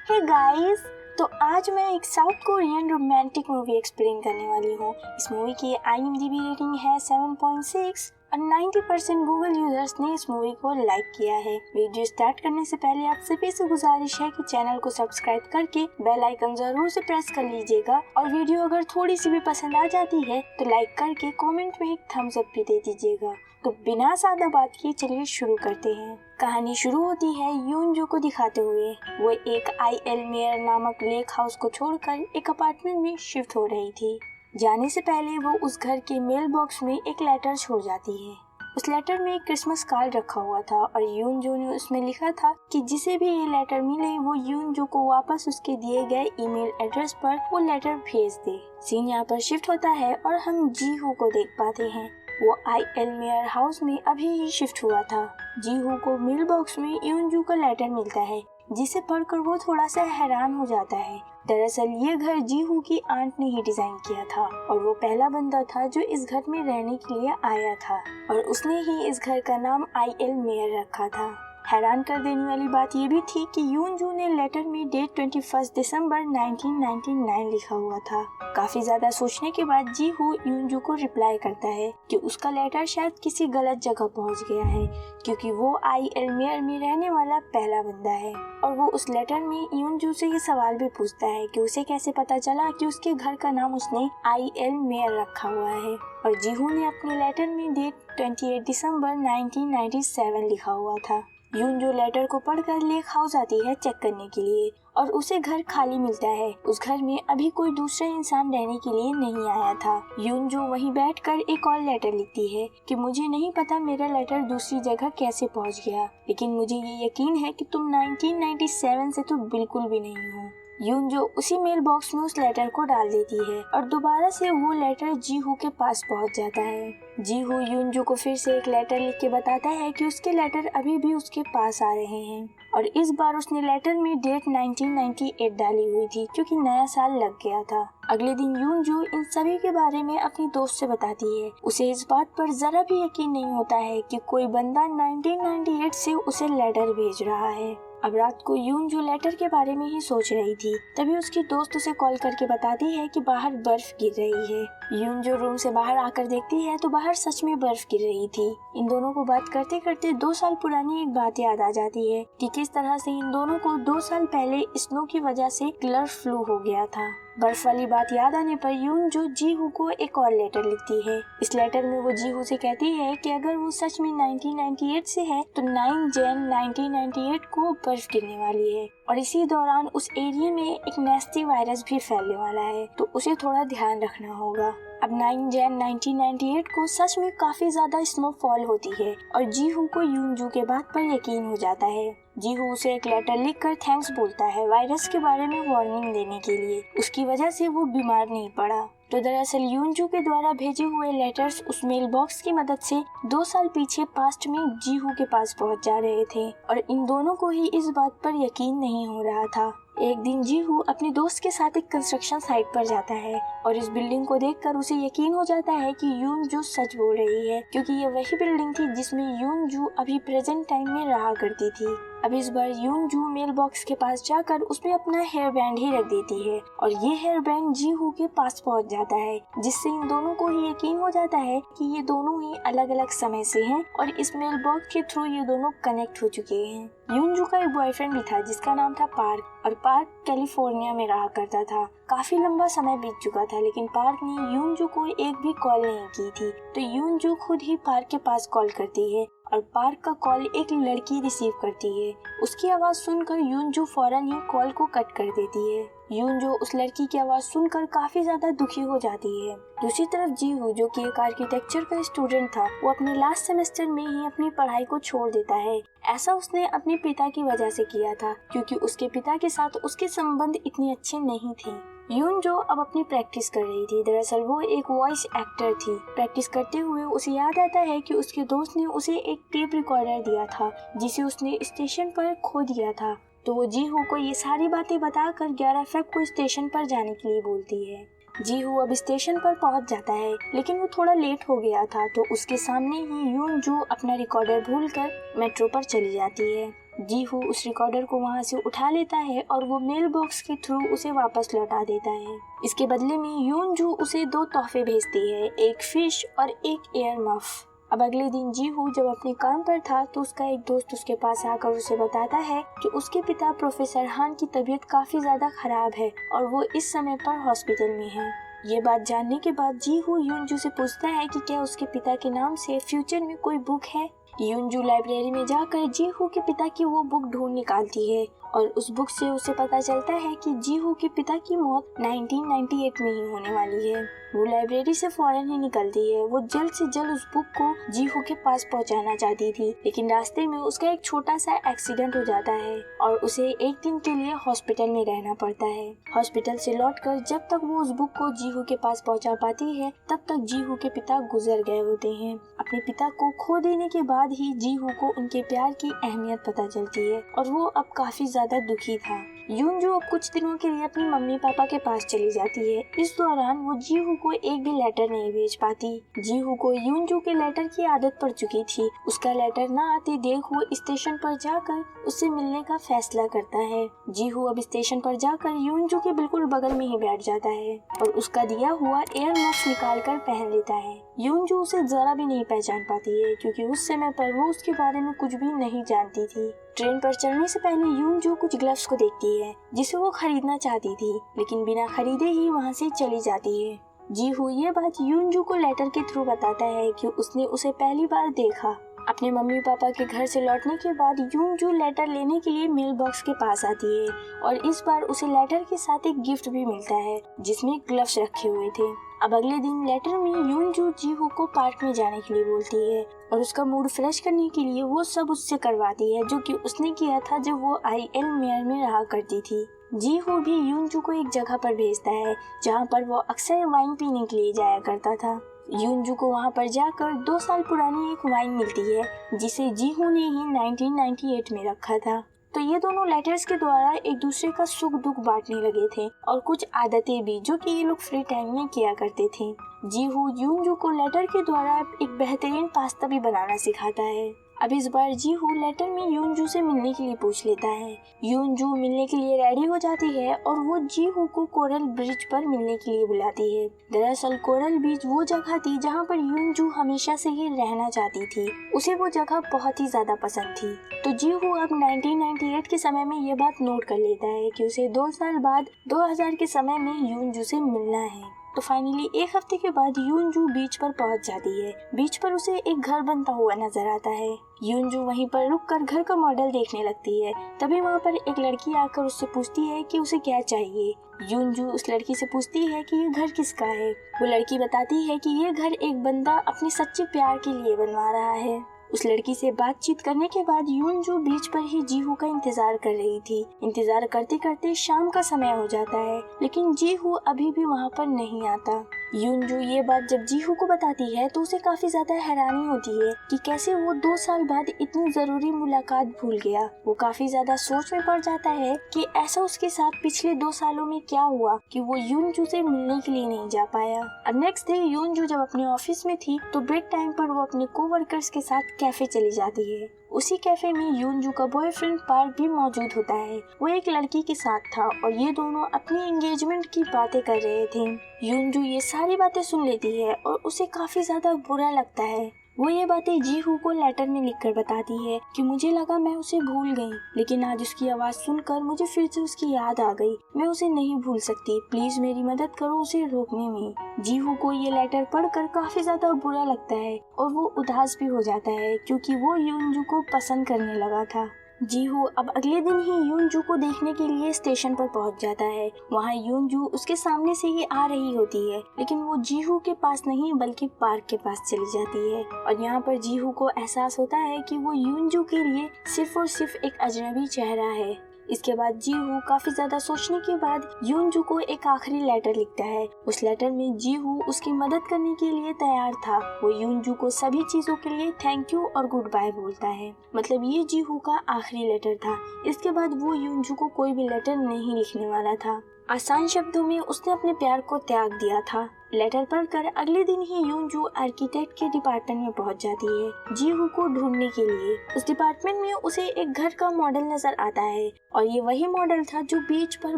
Hey guys, तो आज मैं एक south Korean romantic movie explain करने वाली हूँ। इस मूवी की IMDb रेटिंग है 7.6 और 90% गूगल यूजर्स ने इस मूवी को लाइक किया है। वीडियो स्टार्ट करने से पहले आप सभी से गुजारिश है कि चैनल को सब्सक्राइब करके बेल आइकन जरूर से प्रेस कर लीजिएगा और वीडियो अगर थोड़ी सी भी पसंद आ जाती है तो लाइक करके कमेंट में एक थम्स अप भी दे दीजिएगा। तो बिना ज्यादा बात किए चलिए शुरू करते हैं। कहानी शुरू होती है यूनजो को दिखाते हुए। वो एक IL मेयर नामक लेक हाउस को छोड़कर एक अपार्टमेंट में शिफ्ट हो रही थी। जाने से पहले वो उस घर के मेल बॉक्स में एक लेटर छोड़ जाती है। उस लेटर में एक क्रिसमस कार्ड रखा हुआ था और यूनजो ने उसमें लिखा था कि जिसे भी ये लेटर मिले वो यूनजो को वापस उसके दिए गए ईमेल एड्रेस पर वो लेटर भेज दे। सीन यहाँ पर शिफ्ट होता है और हम जीहू को देख पाते हैं। वो IL मेयर हाउस में अभी ही शिफ्ट हुआ था। जीहू को मेल बॉक्स में यूनजो का लेटर मिलता है जिसे पढ़कर वो थोड़ा सा हैरान हो जाता है। दरअसल ये घर जीहू की आंट ने ही डिजाइन किया था और वो पहला बंदा था जो इस घर में रहने के लिए आया था और उसने ही इस घर का नाम IL मेयर रखा था। हैरान कर देने वाली बात ये भी थी कि यूनजो ने लेटर में डेट 21 दिसंबर 1999 लिखा हुआ था। काफी ज्यादा सोचने के बाद जीहू यूनजो को रिप्लाई करता है कि उसका लेटर शायद किसी गलत जगह पहुंच गया है क्योंकि वो IL मेयर में रहने वाला पहला बंदा है। और वो उस लेटर में यूनजो से ये सवाल भी पूछता है कि उसे कैसे पता चला कि उसके घर का नाम उसने IL मेयर रखा हुआ है। और जीहू ने अपने लेटर में डेट 28 दिसंबर 1997 लिखा हुआ था। यूनजो लेटर को पढ़कर लेक हाउस आती है चेक करने के लिए और उसे घर खाली मिलता है। उस घर में अभी कोई दूसरा इंसान रहने के लिए नहीं आया था। यूनजो वहीं बैठकर एक और लेटर लिखती है कि मुझे नहीं पता मेरा लेटर दूसरी जगह कैसे पहुंच गया, लेकिन मुझे ये यकीन है कि तुम 1997 से तो बिल्कुल भी नहीं हो। यूनजो उसी मेल बॉक्स में उस लेटर को डाल देती है और दोबारा से वो लेटर जीहू के पास पहुंच जाता है। जीहू यूनजो को फिर से एक लेटर लिख के बताता है कि उसके लेटर अभी भी उसके पास आ रहे हैं और इस बार उसने लेटर में डेट 1998 डाली हुई थी क्योंकि नया साल लग गया था। अगले दिन यूनजो इन सभी के बारे में अपनी दोस्त से बताती है। उसे इस बात पर जरा भी यकीन नहीं होता है कि कोई बंदा 1998 से उसे लेटर भेज रहा है। अब रात को यूनजो लेटर के बारे में ही सोच रही थी, तभी उसकी दोस्त उसे कॉल करके बताती है कि बाहर बर्फ गिर रही है। यूनजो रूम से बाहर आकर देखती है तो बाहर सच में बर्फ गिर रही थी। इन दोनों को बात करते करते 2 साल पुरानी एक बात याद आ जाती है कि किस तरह से इन दोनों को 2 साल पहले स्नो की वजह से क्लर फ्लू हो गया था। बर्फ वाली बात याद आने पर यूनजो जीहू को एक और लेटर लिखती है। इस लेटर में वो जीहू से कहती है कि अगर वो सच में 1998 से है तो 9 जन 1998 को बर्फ गिरने वाली है और इसी दौरान उस एरिया में एक नेस्टी वायरस भी फैलने वाला है, तो उसे थोड़ा ध्यान रखना होगा। अब 9 जन 1998 को सच में काफी ज्यादा स्नोफॉल होती है और जीहू को यूनजो के बात पर यकीन हो जाता है। जीहू उसे एक लेटर लिखकर थैंक्स बोलता है वायरस के बारे में वार्निंग देने के लिए। उसकी वजह से वो बीमार नहीं पड़ा। तो दरअसल यूनजो के द्वारा भेजे हुए लेटर्स उस मेल बॉक्स की मदद से 2 साल पीछे पास्ट में जीहू के पास पहुंच जा रहे थे और इन दोनों को ही इस बात पर यकीन नहीं हो रहा था। एक दिन जीहू अपने दोस्त के साथ एक कंस्ट्रक्शन साइट पर जाता है और इस बिल्डिंग को देखकर उसे यकीन हो जाता है कि यूनजो सच बोल रही है क्योंकि ये वही बिल्डिंग थी जिसमें यूनजो अभी प्रेजेंट टाइम में रहा करती थी। अब इस बार यूनजो मेल बॉक्स के पास जाकर उसमें अपना हेयर बैंड ही रख देती है और ये हेयर बैंड जीहू के पास पहुंच जाता है, जिससे इन दोनों को ही यकीन हो जाता है कि ये दोनों ही अलग अलग समय से हैं और इस मेल बॉक्स के थ्रू ये दोनों कनेक्ट हो चुके हैं। यूनजो का एक बॉयफ्रेंड भी था जिसका नाम था पार्क और पार्क कैलिफोर्निया में रहा करता था। काफी लंबा समय बीत चुका था लेकिन पार्क ने यूनजो को एक भी कॉल नहीं की थी, तो यूनजो खुद ही पार्क के पास कॉल करती है और पार्क का कॉल एक लड़की रिसीव करती है। उसकी आवाज सुनकर यूनजो फौरन ही कॉल को कट कर देती है। यूनजो उस लड़की की आवाज सुनकर काफी ज्यादा दुखी हो जाती है। दूसरी तरफ जीहू जो कि एक आर्किटेक्चर का स्टूडेंट था, वो अपने लास्ट सेमेस्टर में ही अपनी पढ़ाई को छोड़ देता है। ऐसा उसने अपने पिता की वजह से किया था क्योंकि उसके पिता के साथ उसके संबंध इतने अच्छे नहीं थे। यूनजो अब अपनी प्रैक्टिस कर रही थी। दरअसल वो एक वॉइस एक्टर थी। प्रैक्टिस करते हुए उसे याद आता है कि उसके दोस्त ने उसे एक टेप रिकॉर्डर दिया था जिसे उसने स्टेशन पर खो दिया था, तो वो जीहू को ये सारी बातें बताकर 11 फ़रवरी को स्टेशन पर जाने के लिए बोलती है। जीहू अब स्टेशन पर पहुंच जाता है लेकिन वो थोड़ा लेट हो गया था, तो उसके सामने ही यूनजो अपना रिकॉर्डर भूलकर मेट्रो पर चली जाती है। जीहू उस रिकॉर्डर को वहाँ से उठा लेता है और वो मेल बॉक्स के थ्रू उसे वापस लौटा देता है। इसके बदले में यूनजू उसे 2 तोहफे भेजती है, एक फिश और एक एयर मफ। अब अगले दिन जीहू जब अपने काम पर था तो उसका एक दोस्त उसके पास आकर उसे बताता है कि उसके पिता प्रोफेसर हान की तबीयत काफी ज्यादा खराब है और वो इस समय पर हॉस्पिटल में है। ये बात जानने के बाद जीहू यूनजू से पूछता है कि क्या उसके पिता के नाम से फ्यूचर में कोई बुक है। यूनजू लाइब्रेरी में जाकर जीहू के पिता की वो बुक ढूंढ निकालती है और उस बुक से उसे पता चलता है कि जीहू के पिता की मौत 1998 में ही होने वाली है। वो लाइब्रेरी से फौरन ही निकलती है। वो जल्द से जल्द उस बुक को जीहू के पास पहुंचाना चाहती थी, लेकिन रास्ते में उसका एक छोटा सा एक्सीडेंट हो जाता है और उसे एक दिन के लिए हॉस्पिटल में रहना पड़ता है। हॉस्पिटल से लौटकर जब तक वो उस बुक को जीहू के पास पहुंचा पाती है तब तक जीहू के पिता गुजर गए होते हैं। अपने पिता को खो देने के बाद ही जीहू को उनके प्यार की अहमियत पता चलती है और वो अब काफी ज्यादा दुखी था। यूनजू अब कुछ दिनों के लिए अपनी मम्मी पापा के पास चली जाती है। इस दौरान वो जीहू को एक भी लेटर नहीं भेज पाती। जीहू को यूनजू के लेटर की आदत पड़ चुकी थी। उसका लेटर न आते देख वो स्टेशन पर जाकर उससे मिलने का फैसला करता है। जीहू अब स्टेशन पर जाकर यूनजू के बिल्कुल बगल में ही बैठ जाता है और उसका दिया हुआ एयर मफ निकाल कर पहन लेता है। यूनजू उसे जरा भी नहीं पहचान पाती है क्योंकि उस समय पर वो उसके बारे में कुछ भी नहीं जानती थी। ट्रेन पर चढ़ने से पहले यूनजू कुछ ग्लव्स को देखती है जिसे वो खरीदना चाहती थी, लेकिन बिना खरीदे ही वहाँ से चली जाती है। जीहू ये बात यूनजू को लेटर के थ्रू बताता है कि उसने उसे पहली बार देखा। अपने मम्मी पापा के घर से लौटने के बाद यूनजू लेटर लेने के लिए मेल बॉक्स के पास आती है और इस बार उसे लेटर के साथ एक गिफ्ट भी मिलता है जिसमें ग्लव्स रखे हुए थे। अब अगले दिन लेटर में यूनजू जीहू को पार्क में जाने के लिए बोलती है और उसका मूड फ्रेश करने के लिए वो सब उससे करवाती है जो कि उसने किया था जब वो IL मेयर में रहा करती थी। जीहू भी यूनजू को एक जगह पर भेजता है जहाँ पर वो अक्सर वाइन पीने के लिए जाया करता था। यूनजू को वहाँ पर जाकर 2 साल पुरानी एक वाइन मिलती है जिसे जीहू ने ही 1998 में रखा था। तो ये दोनों लेटर्स के द्वारा एक दूसरे का सुख दुख बांटने लगे थे और कुछ आदतें भी जो कि ये लोग फ्री टाइम में किया करते थे। जीहू यूनजू को लेटर के द्वारा एक बेहतरीन पास्ता भी बनाना सिखाता है। अब इस बार जीहू लेटर में यूनजू से मिलने के लिए पूछ लेता है। यूनजू मिलने के लिए रेडी हो जाती है और वो जीहू को कोरल ब्रिज पर मिलने के लिए बुलाती है। दरअसल कोरल ब्रिज वो जगह थी जहाँ पर यूनजू हमेशा से ही रहना चाहती थी। उसे वो जगह बहुत ही ज्यादा पसंद थी। तो जीहू अब 1998 के समय में ये बात नोट कर लेता है कि उसे 2 साल बाद 2000 के समय में यूनजू से मिलना है। तो फाइनली एक हफ्ते के बाद यूनजू बीच पर पहुंच जाती है। बीच पर उसे एक घर बनता हुआ नजर आता है। यूनजू वहीं पर रुककर घर का मॉडल देखने लगती है। तभी वहाँ पर एक लड़की आकर उससे पूछती है कि उसे क्या चाहिए। यूनजू उस लड़की से पूछती है कि ये घर किसका है। वो लड़की बताती है कि ये घर एक बंदा अपने सच्चे प्यार के लिए बनवा रहा है। उस लड़की से बातचीत करने के बाद यूनजू बीच पर ही जीहू का इंतजार कर रही थी। इंतजार करते करते शाम का समय हो जाता है, लेकिन जीहू अभी भी वहाँ पर नहीं आता। यूनजू ये बात जब जीहू को बताती है तो उसे काफी ज्यादा हैरानी होती है कि कैसे वो 2 साल बाद इतनी जरूरी मुलाकात भूल गया। वो काफी ज्यादा सोच में पड़ जाता है कि ऐसा उसके साथ पिछले 2 सालों में क्या हुआ कि वो यूनजू से मिलने के लिए नहीं जा पाया। अब नेक्स्ट डे यूनजू जब अपने ऑफिस में थी तो ब्रेक टाइम पर वो अपने कोवर्कर्स के साथ कैफे चली जाती है। उसी कैफे में यूनजू का बॉयफ्रेंड पार्क भी मौजूद होता है। वो एक लड़की के साथ था और ये दोनों अपनी एंगेजमेंट की बातें कर रहे थे। यूनजू ये सारी बातें सुन लेती है और उसे काफी ज्यादा बुरा लगता है। वो ये बातें जीहू को लेटर में लिखकर बताती है कि मुझे लगा मैं उसे भूल गई, लेकिन आज उसकी आवाज सुनकर मुझे फिर से उसकी याद आ गई। मैं उसे नहीं भूल सकती, प्लीज मेरी मदद करो उसे रोकने में। जीहू को ये लेटर पढ़कर काफी ज्यादा बुरा लगता है और वो उदास भी हो जाता है क्योंकि वो यूनजू को पसंद करने लगा था। जीहू अब अगले दिन ही यूनजू को देखने के लिए स्टेशन पर पहुंच जाता है। वहाँ यूनजू उसके सामने से ही आ रही होती है, लेकिन वो जीहू के पास नहीं बल्कि पार्क के पास चली जाती है और यहाँ पर जीहू को एहसास होता है कि वो यूनजू के लिए सिर्फ और सिर्फ एक अजनबी चेहरा है। इसके बाद जीहू काफी ज्यादा सोचने के बाद यूनजू को एक आखिरी लेटर लिखता है। उस लेटर में जीहू उसकी मदद करने के लिए तैयार था। वो यूनजू को सभी चीजों के लिए थैंक यू और गुड बाय बोलता है। मतलब ये जीहू का आखिरी लेटर था। इसके बाद वो यूनजू को कोई भी लेटर नहीं लिखने वाला था। आसान शब्दों में उसने अपने प्यार को त्याग दिया था, लेटर पढ़कर अगले दिन ही यूनजू आर्किटेक्ट के डिपार्टमेंट में पहुंच जाती है जीहू को ढूंढने के लिए। उस डिपार्टमेंट में उसे एक घर का मॉडल नजर आता है और ये वही मॉडल था जो बीच पर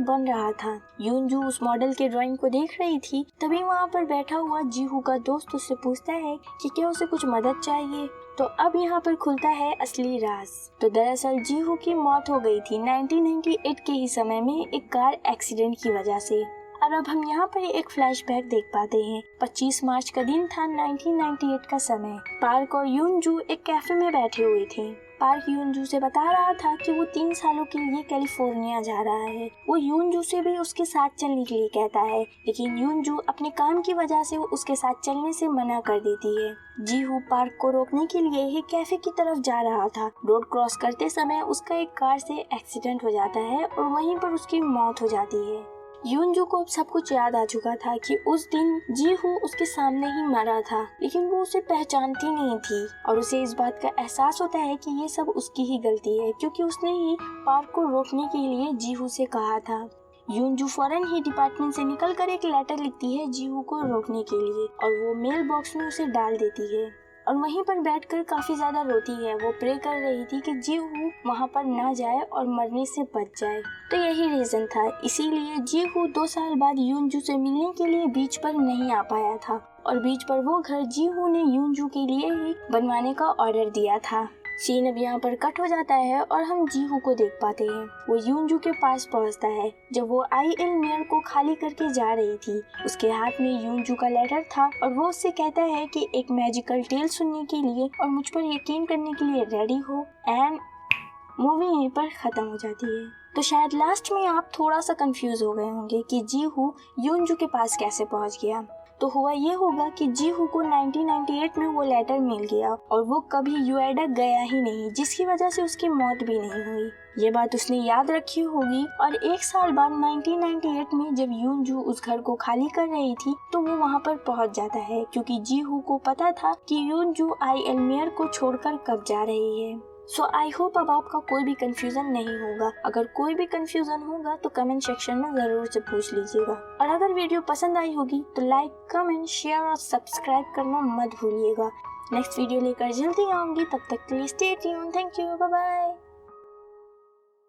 बन रहा था। यूनजू उस मॉडल के ड्राइंग को देख रही थी, तभी वहाँ पर बैठा हुआ जीहू का दोस्त उससे पूछता है कि क्या उसे कुछ मदद चाहिए। तो अब यहाँ पर खुलता है असली राज। तो दरअसल जीहू की मौत हो गई थी 1998 के ही समय में एक कार एक्सीडेंट की वजह से। और अब हम यहाँ पर एक फ्लैशबैक देख पाते हैं। 25 मार्च का दिन था 1998 का समय। पार्क और यूनजू एक कैफे में बैठे हुए थे। पार्क यूनजू से बता रहा था कि वो 3 सालों के लिए कैलिफोर्निया जा रहा है। वो यूनजू से भी उसके साथ चलने के लिए कहता है, लेकिन यूनजू अपने काम की वजह से उसके साथ चलने से मना कर देती है। जीहू पार्क को रोकने के लिए ही कैफे की तरफ जा रहा था। रोड क्रॉस करते समय उसका एक कार से एक्सीडेंट हो जाता है और वहीं पर उसकी मौत हो जाती है। यूनजू को अब सब कुछ याद आ चुका था कि उस दिन जीहू उसके सामने ही मरा था, लेकिन वो उसे पहचानती नहीं थी और उसे इस बात का एहसास होता है कि ये सब उसकी ही गलती है, क्योंकि उसने ही पार्क को रोकने के लिए जीहू से कहा था। यूनजू फौरन ही डिपार्टमेंट से निकलकर एक लेटर लिखती है जीहू को रोकने के लिए और वो मेल बॉक्स में उसे डाल देती है और वहीं पर बैठकर काफी ज्यादा रोती है। वो प्रे कर रही थी कि जीहू वहाँ पर ना जाए और मरने से बच जाए। तो यही रीजन था, इसीलिए जीहू 2 साल बाद यूनजू से मिलने के लिए बीच पर नहीं आ पाया था और बीच पर वो घर जीहू ने यूनजू के लिए ही बनवाने का ऑर्डर दिया था। सीन अब यहाँ पर कट हो जाता है और हम जीहू को देख पाते हैं। वो यूनजू के पास पहुँचता है जब वो आईएल मेयर को खाली करके जा रही थी। उसके हाथ में यूनजू का लेटर था और वो उससे कहता है कि एक मैजिकल टेल सुनने के लिए और मुझ पर यकीन करने के लिए रेडी हो। एंड मूवी यहीं पर खत्म हो जाती है। तो शायद लास्ट में आप थोड़ा सा कंफ्यूज हो गए होंगे कि जीहू यूनजू के पास कैसे पहुँच गया। तो हुआ ये होगा कि जीहू को 1998 में वो लेटर मिल गया और वो कभी यूएडा गया ही नहीं, जिसकी वजह से उसकी मौत भी नहीं हुई। ये बात उसने याद रखी होगी और 1 साल बाद 1998 में जब यूनजू उस घर को खाली कर रही थी तो वो वहाँ पर पहुँच जाता है, क्योंकि जीहू को पता था कि यूनजू आईएल मेयर को छोड़कर कब जा रही है। सो आई होप अब आपका कोई भी कंफ्यूजन नहीं होगा। अगर कोई भी कंफ्यूजन होगा तो कमेंट सेक्शन में जरूर से पूछ लीजिएगा और अगर वीडियो पसंद आई होगी तो लाइक, कमेंट, शेयर और सब्सक्राइब करना मत भूलिएगा। नेक्स्ट वीडियो लेकर जल्दी आऊंगी, तब तक के लिए stay tuned. Thank you, bye bye.